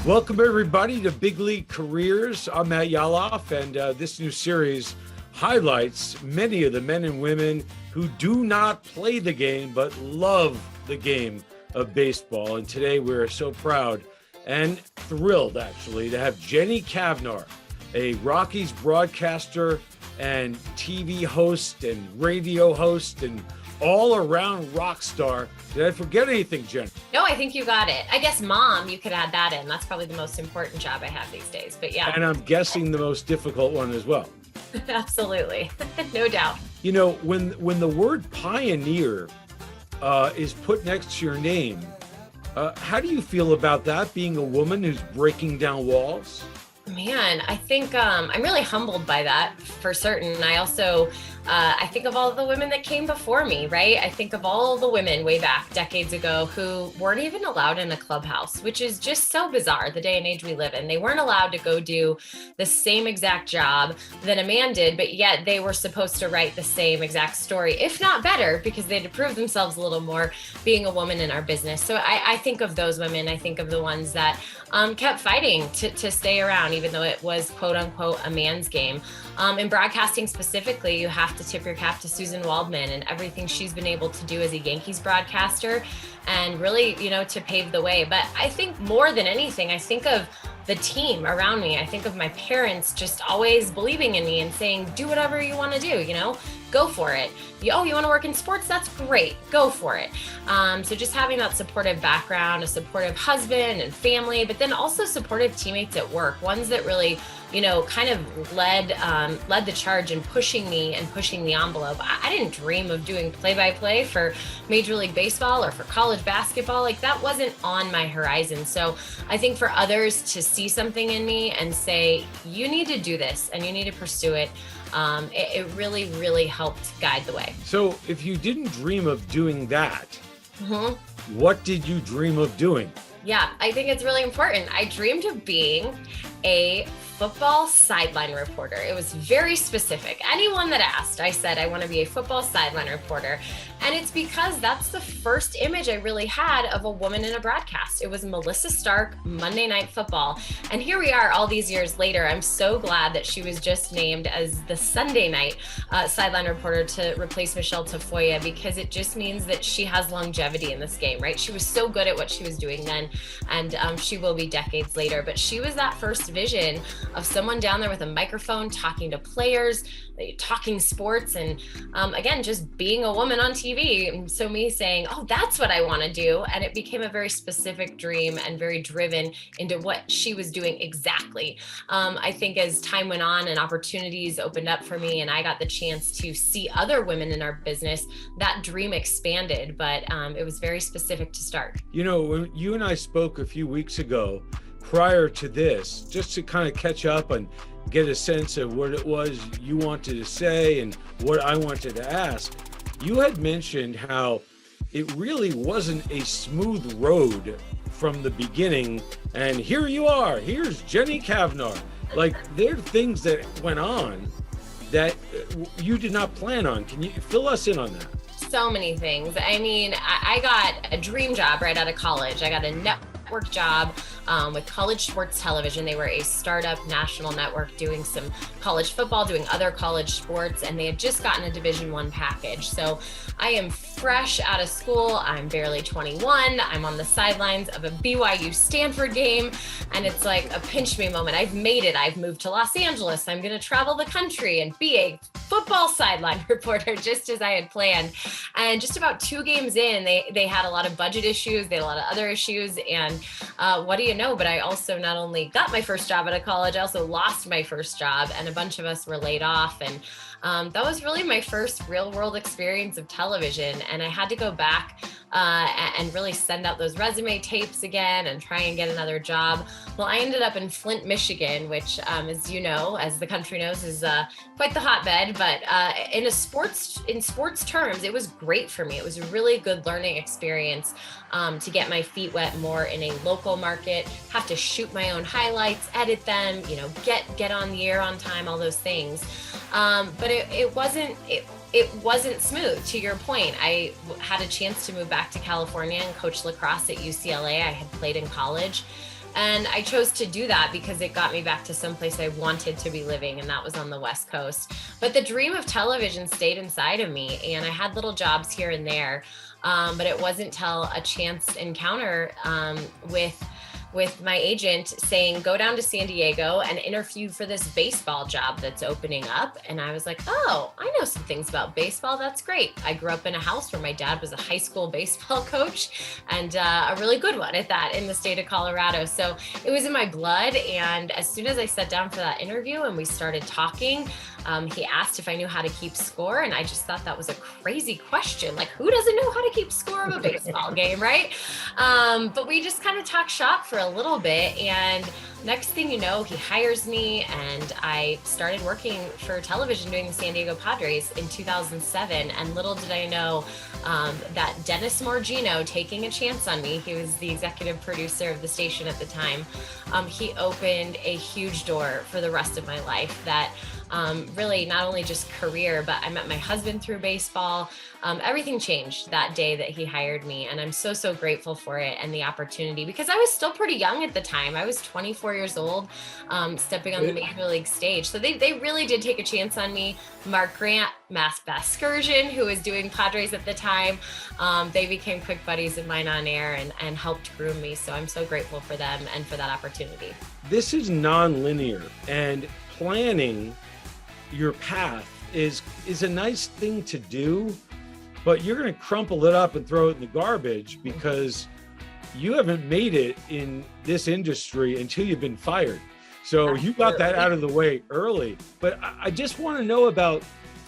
Welcome, everybody, to Big League Careers. I'm Matt Yaloff, and this new series highlights many of the men and women who do not play the game but love the game of baseball. And today we're so proud and thrilled, actually, to have Jenny Cavnar, a Rockies broadcaster and TV host and radio host and all-around rock star. Did I forget anything, Jen? No, I think you got it. I guess mom, you could add that in. That's probably the most important job I have these days. But yeah. And I'm guessing the most difficult one as well. Absolutely. No doubt. You know, when the word pioneer is put next to your name, how do you feel about that, being a woman who's breaking down walls? Man, I think I'm really humbled by that for certain. I also, I think of all the women that came before me, right? I think of all the women way back decades ago who weren't even allowed in a clubhouse, which is just so bizarre, the day and age we live in. They weren't allowed to go do the same exact job that a man did, but yet they were supposed to write the same exact story, if not better, because they had to prove themselves a little more being a woman in our business. So I think of those women. I think of the ones that kept fighting to stay around, even though it was quote unquote a man's game. In broadcasting specifically, you have to tip your cap to Susan Waldman and everything she's been able to do as a Yankees broadcaster and really, to pave the way. But I think more than anything, I think of the team around me. I think of my parents just always believing in me and saying, do whatever you want to do, go for it. You want to work in sports? That's great. Go for it. So just having that supportive background, a supportive husband and family, but then also supportive teammates at work, ones that really, kind of led the charge in pushing me and pushing the envelope. I didn't dream of doing play-by-play for Major League Baseball or for college basketball. Like, that wasn't on my horizon. So I think for others to see something in me and say, you need to do this and you need to pursue it, it really, really helped guide the way. So if you didn't dream of doing that, what did you dream of doing? Yeah, I think it's really important. I dreamed of being a football sideline reporter. It was very specific. Anyone that asked, I said, I want to be a football sideline reporter. And it's because that's the first image I really had of a woman in a broadcast. It was Melissa Stark, Monday Night Football. And here we are all these years later. I'm so glad that she was just named as the Sunday night sideline reporter to replace Michelle Tafoya, because it just means that she has longevity in this game, right? She was so good at what she was doing then, and she will be decades later. But she was that first vision of someone down there with a microphone talking to players, talking sports, and again, just being a woman on TV. And so me saying, oh, that's what I want to do. And it became a very specific dream and very driven into what she was doing exactly. I think as time went on and opportunities opened up for me and I got the chance to see other women in our business, that dream expanded, but it was very specific to start. When you and I spoke a few weeks ago, prior to this, just to kind of catch up and get a sense of what it was you wanted to say and what I wanted to ask, you had mentioned how it really wasn't a smooth road from the beginning, and here you are, here's Jenny Cavnar. Like, there are things that went on that you did not plan on. Can you fill us in on that? So many things. I mean, I got a dream job right out of college. I got a network job with College Sports Television. They were a startup national network doing some college football, doing other college sports, and they had just gotten a Division I package. So I am fresh out of school. I'm barely 21. I'm on the sidelines of a BYU Stanford game, and it's like a pinch me moment. I've made it. I've moved to Los Angeles. I'm going to travel the country and be a football sideline reporter, just as I had planned. And just about 2 games in, they had a lot of budget issues. They had a lot of other issues. And what do you know? But I also not only got my first job out of college, I also lost my first job, and a bunch of us were laid off. And that was really my first real world experience of television. And I had to go back and really send out those resume tapes again and try and get another job. Well, I ended up in Flint, Michigan, which, as you know, as the country knows, is quite the hotbed. But in sports terms, it was great for me. It was a really good learning experience to get my feet wet more in a local market, have to shoot my own highlights, edit them, get on the air on time, all those things. But it wasn't smooth. To your point, I had a chance to move back to California and coach lacrosse at UCLA. I had played in college. And I chose to do that because it got me back to someplace I wanted to be living, and that was on the West Coast. But the dream of television stayed inside of me, and I had little jobs here and there. But it wasn't till a chance encounter with my agent saying, go down to San Diego and interview for this baseball job that's opening up. And I was like, oh, I know some things about baseball. That's great. I grew up in a house where my dad was a high school baseball coach, and a really good one at that, in the state of Colorado. So it was in my blood. And as soon as I sat down for that interview and we started talking, he asked if I knew how to keep score. And I just thought that was a crazy question. Like, who doesn't know how to keep score of a baseball game, right? But we just kind of talked shop for a little bit. And next thing you know, he hires me, and I started working for television doing the San Diego Padres in 2007. And little did I know that Dennis Morgino, taking a chance on me, he was the executive producer of the station at the time, he opened a huge door for the rest of my life that really not only just career, but I met my husband through baseball. Everything changed that day that he hired me. And I'm so, so grateful for it and the opportunity, because I was still pretty young at the time. I was 24 years old, stepping on the major league stage. So they really did take a chance on me. Mark Grant, Mass Baskersion, who was doing Padres at the time, they became quick buddies of mine on air and helped groom me. So I'm so grateful for them and for that opportunity. This is non-linear, and planning your path is a nice thing to do, but you're going to crumple it up and throw it in the garbage because you haven't made it in this industry until you've been fired. So you got that out of the way early. But I just want to know about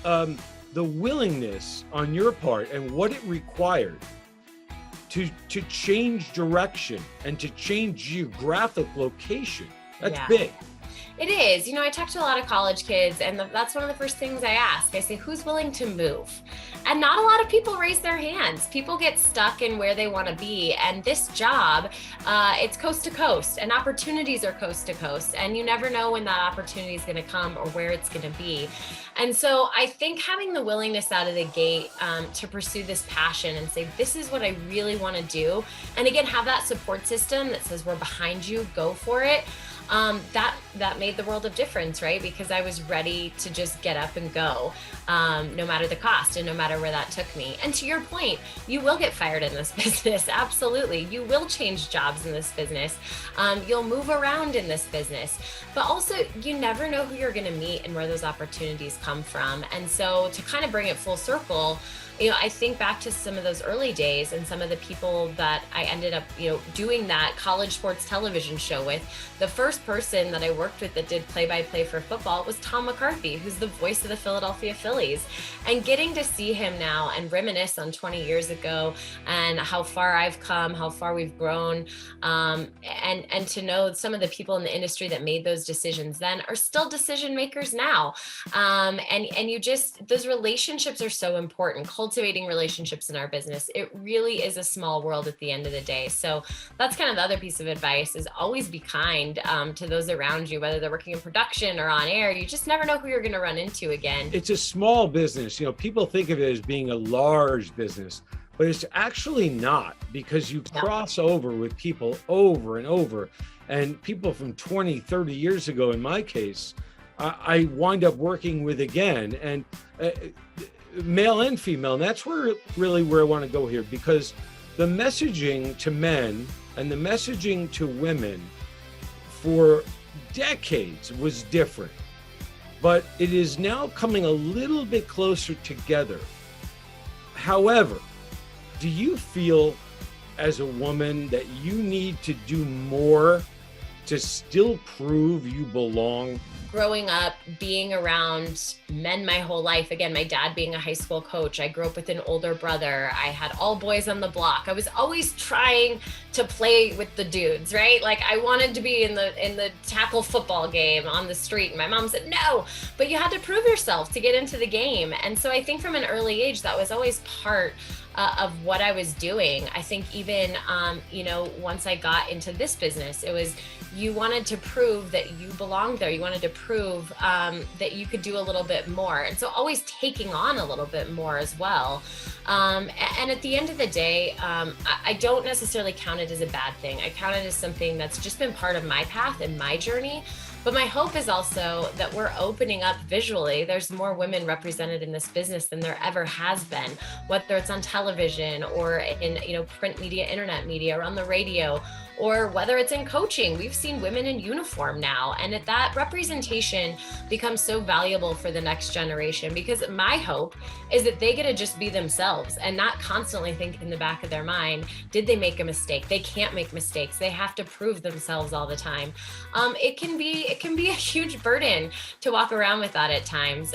the willingness on your part and what it required to change direction and to change geographic location. That's big. It is. You know, I talk to a lot of college kids, and that's one of the first things I ask. I say, who's willing to move? And not a lot of people raise their hands. People get stuck in where they want to be. And this job, it's coast to coast, and opportunities are coast to coast. And you never know when that opportunity is going to come or where it's going to be. And so I think having the willingness out of the gate to pursue this passion and say, this is what I really want to do. And again, have that support system that says, we're behind you, go for it. That made the world of difference, right? Because I was ready to just get up and go, no matter the cost and no matter where that took me. And to your point, you will get fired in this business. Absolutely. You will change jobs in this business. You'll move around in this business, but also you never know who you're going to meet and where those opportunities come from. And so to kind of bring it full circle, you know, I think back to some of those early days and some of the people that I ended up, you know, doing that college sports television show with. The first person that I worked with that did play-by-play for football was Tom McCarthy, who's the voice of the Philadelphia Phillies. And getting to see him now and reminisce on 20 years ago and how far I've come, how far we've grown, and to know some of the people in the industry that made those decisions then are still decision makers now. And you just, those relationships are so important. Cultivating relationships in our business, it really is a small world at the end of the day. So that's kind of the other piece of advice, is always be kind to those around you, whether they're working in production or on air. You just never know who you're going to run into again. It's a small business. You know, people think of it as being a large business, but it's actually not, because you cross over with people over and over, and people from 20, 30 years ago, in my case, I wind up working with again, and male and female. And that's where I want to go here, because the messaging to men and the messaging to women for decades was different, but it is now coming a little bit closer together. However, do you feel as a woman that you need to do more to still prove you belong? Growing up, being around men my whole life, again, my dad being a high school coach, I grew up with an older brother. I had all boys on the block. I was always trying to play with the dudes, right? Like I wanted to be in the tackle football game on the street. And my mom said, no, but you had to prove yourself to get into the game. And so I think from an early age, that was always part of what I was doing. I think even, once I got into this business, it was, you wanted to prove that you belonged there. You wanted to prove that you could do a little bit more. And so always taking on a little bit more as well. And at the end of the day, I don't necessarily count it as a bad thing. I count it as something that's just been part of my path and my journey. But my hope is also that we're opening up visually. There's more women represented in this business than there ever has been, whether it's on television or in print media, internet media, or on the radio, or whether it's in coaching. We've seen women in uniform now, and that representation becomes so valuable for the next generation, because my hope is that they get to just be themselves and not constantly think in the back of their mind, did they make a mistake? They can't make mistakes. They have to prove themselves all the time. It can be a huge burden to walk around with that at times.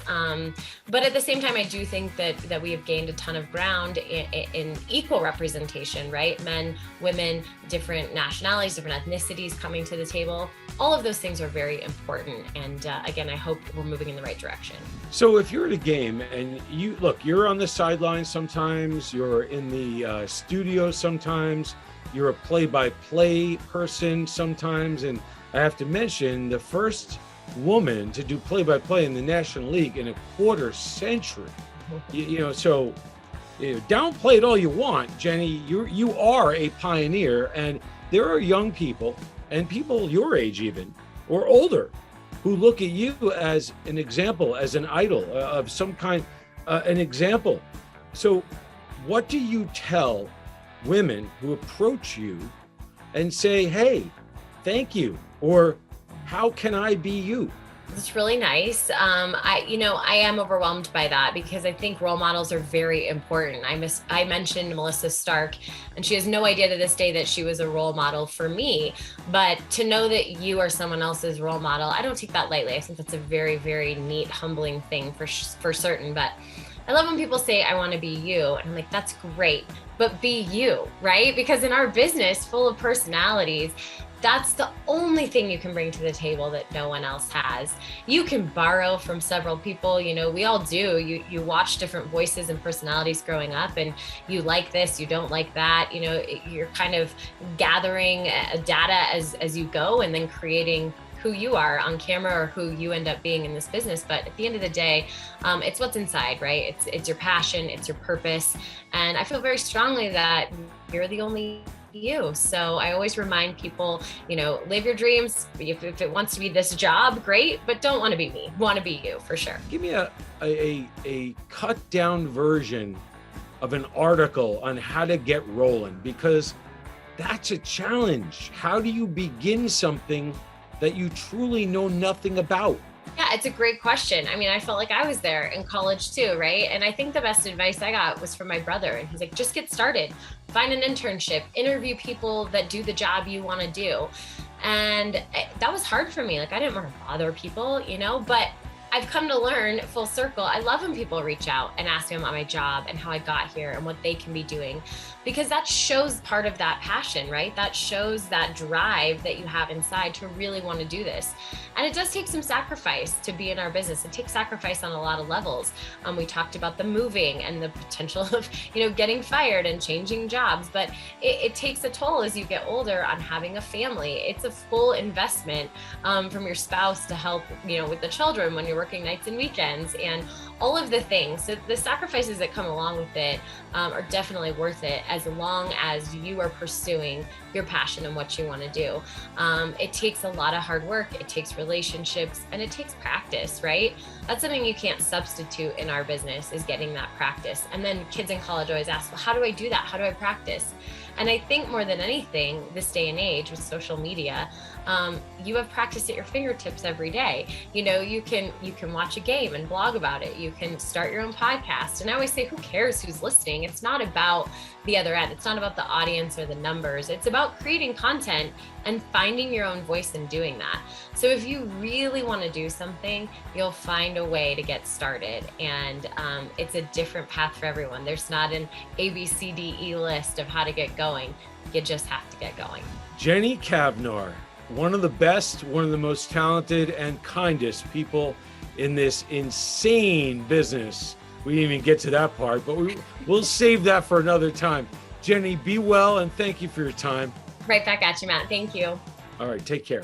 But at the same time, I do think that we have gained a ton of ground in equal representation, right? Men, women, different nationalities, different ethnicities coming to the table. All of those things are very important. And again, I hope we're moving in the right direction. So if you're at a game and you're on the sidelines sometimes, you're in the studio sometimes, you're a play-by-play person sometimes, and I have to mention the first woman to do play-by-play in the National League in a quarter century. So downplay it all you want, Jenny. You are a pioneer, and there are young people and people your age even, or older, who look at you as an example, as an idol of some kind, an example. So what do you tell women who approach you and say, hey, thank you, or how can I be you? It's really nice. I am overwhelmed by that, because I think role models are very important. I mentioned Melissa Stark, and she has no idea to this day that she was a role model for me. But to know that you are someone else's role model, I don't take that lightly. I think that's a very, very neat, humbling thing for certain. But I love when people say, I want to be you. And I'm like, that's great, but be you, right? Because in our business full of personalities, that's the only thing you can bring to the table that no one else has. You can borrow from several people, we all do. You watch different voices and personalities growing up, and you like this, you don't like that. You're kind of gathering data as you go, and then creating who you are on camera, or who you end up being in this business. But at the end of the day, it's what's inside, right? It's your passion, it's your purpose. And I feel very strongly that you're the only you. So I always remind people, live your dreams. If it wants to be this job, great, but don't want to be me. Want to be you, for sure. Give me a cut down version of an article on how to get rolling, because that's a challenge. How do you begin something that you truly know nothing about? Yeah, it's a great question. I mean, I felt like I was there in college too, right? And I think the best advice I got was from my brother. And he's like, just get started, find an internship, interview people that do the job you want to do. And that was hard for me. Like, I didn't want to bother people, but I've come to learn full circle. I love when people reach out and ask me about my job and how I got here and what they can be doing, because that shows part of that passion, right? That shows that drive that you have inside to really want to do this. And it does take some sacrifice to be in our business. It takes sacrifice on a lot of levels. We talked about the moving and the potential of, getting fired and changing jobs, but it takes a toll as you get older on having a family. It's a full investment from your spouse to help, with the children when you're working nights and weekends and all of the things. So the sacrifices that come along with it are definitely worth it, as long as you are pursuing your passion and what you want to do. It takes a lot of hard work, it takes relationships, and it takes practice, right? That's something you can't substitute in our business, is getting that practice. And then kids in college always ask, well, how do I do that? How do I practice? And I think more than anything, this day and age with social media, you have practice at your fingertips every day. You can watch a game and blog about it. You can start your own podcast. And I always say, who cares who's listening? It's not about the other end. It's not about the audience or the numbers. It's about creating content and finding your own voice in doing that. So if you really want to do something, you'll find a way to get started. And it's a different path for everyone. There's not an ABCDE list of how to get going. You just have to get going. Jenny Cavnar, one of the best, one of the most talented and kindest people in this insane business we didn't even get to that part, but we'll save that for another time. Jenny, be well, and thank you for your time. Right back at you, Matt. Thank you. All right, take care.